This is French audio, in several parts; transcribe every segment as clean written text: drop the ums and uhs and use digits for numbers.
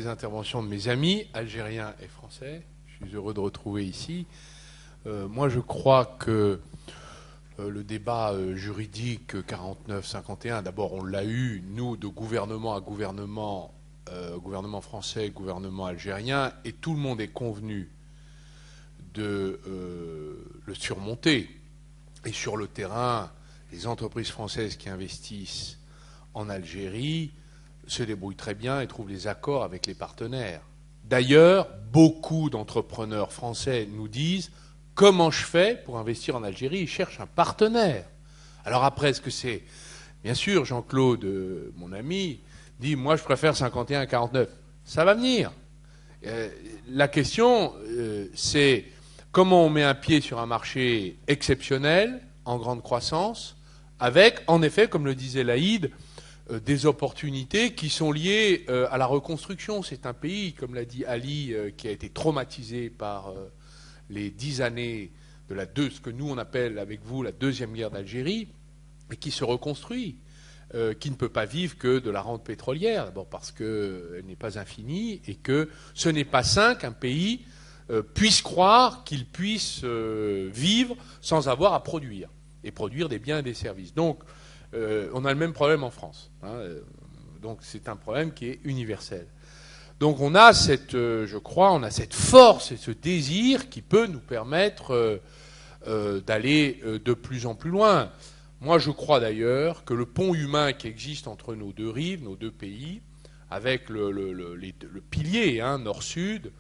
les interventions de mes amis algériens et français. Je suis heureux de retrouver ici. Moi, je crois que le débat juridique 49-51, d'abord, on l'a eu, nous, de gouvernement à gouvernement, gouvernement français, gouvernement algérien, et tout le monde est convenu de le surmonter. Et sur le terrain, les entreprises françaises qui investissent en Algérie se débrouillent très bien et trouvent des accords avec les partenaires. D'ailleurs, beaucoup d'entrepreneurs français nous disent « Comment je fais pour investir en Algérie ?» Ils cherchent un partenaire. Alors après, est-ce que c'est... Bien sûr, Jean-Claude, mon ami, dit « Moi, je préfère 51 à 49 ». Ça va venir. La question, c'est comment on met un pied sur un marché exceptionnel, en grande croissance, avec, en effet, comme le disait Laïd, des opportunités qui sont liées à la reconstruction. C'est un pays, comme l'a dit Ali, qui a été traumatisé par les 10 années de ce que nous on appelle avec vous la deuxième guerre d'Algérie, et qui se reconstruit, qui ne peut pas vivre que de la rente pétrolière, d'abord parce qu'elle n'est pas infinie, et que ce n'est pas sain qu'un pays puisse croire qu'il puisse vivre sans avoir à produire, et produire des biens et des services. Donc, on a le même problème en France. Donc c'est un problème qui est universel. Donc on a je crois, on a cette force et ce désir qui peut nous permettre d'aller de plus en plus loin. Moi je crois d'ailleurs que le pont humain qui existe entre nos deux rives, nos deux pays, avec le pilier nord-sud,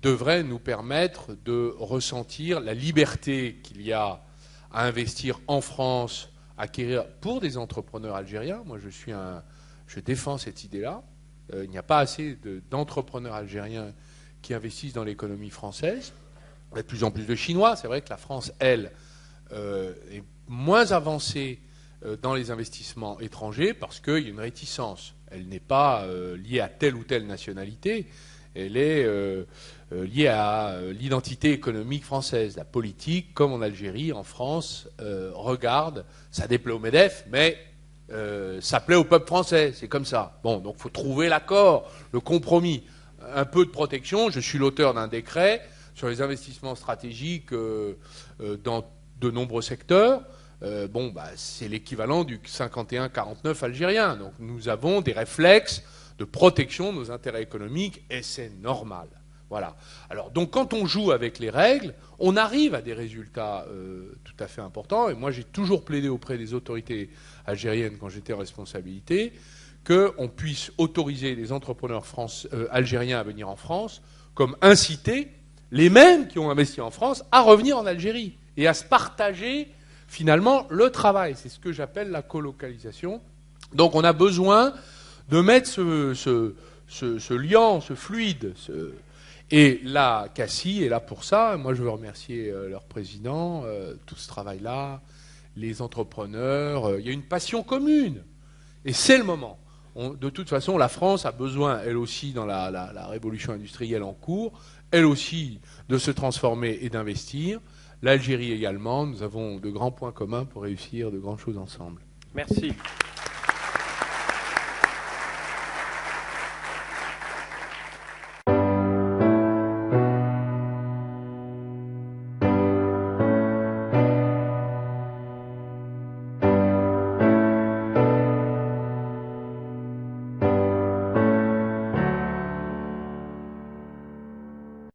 devrait nous permettre de ressentir la liberté qu'il y a à investir en France, acquérir pour des entrepreneurs algériens. Moi, je défends cette idée-là. Il n'y a pas assez d'entrepreneurs algériens qui investissent dans l'économie française. Il y a de plus en plus de Chinois. C'est vrai que la France, elle, est moins avancée dans les investissements étrangers parce qu'il y a une réticence. Elle n'est pas liée à telle ou telle nationalité. Elle est liée à l'identité économique française. La politique, comme en Algérie, en France, regarde, ça déplaît au MEDEF, mais ça plaît au peuple français, c'est comme ça. Bon, donc il faut trouver l'accord, le compromis, un peu de protection. Je suis l'auteur d'un décret sur les investissements stratégiques dans de nombreux secteurs. C'est l'équivalent du 51-49 algérien. Donc nous avons des réflexes de protection de nos intérêts économiques, et c'est normal. Voilà. Alors, donc, quand on joue avec les règles, on arrive à des résultats tout à fait importants. Et moi, j'ai toujours plaidé auprès des autorités algériennes, quand j'étais en responsabilité, qu'on puisse autoriser les entrepreneurs algériens à venir en France, comme inciter les mêmes qui ont investi en France à revenir en Algérie et à se partager, finalement, le travail. C'est ce que j'appelle la colocalisation. Donc, on a besoin de mettre ce liant, ce fluide. Et là, CACI est là pour ça. Moi, je veux remercier leur président, tout ce travail-là, les entrepreneurs. Il y a une passion commune. Et c'est le moment. De toute façon, la France a besoin, elle aussi, dans la révolution industrielle en cours, elle aussi, de se transformer et d'investir. L'Algérie également. Nous avons de grands points communs pour réussir de grandes choses ensemble. Merci.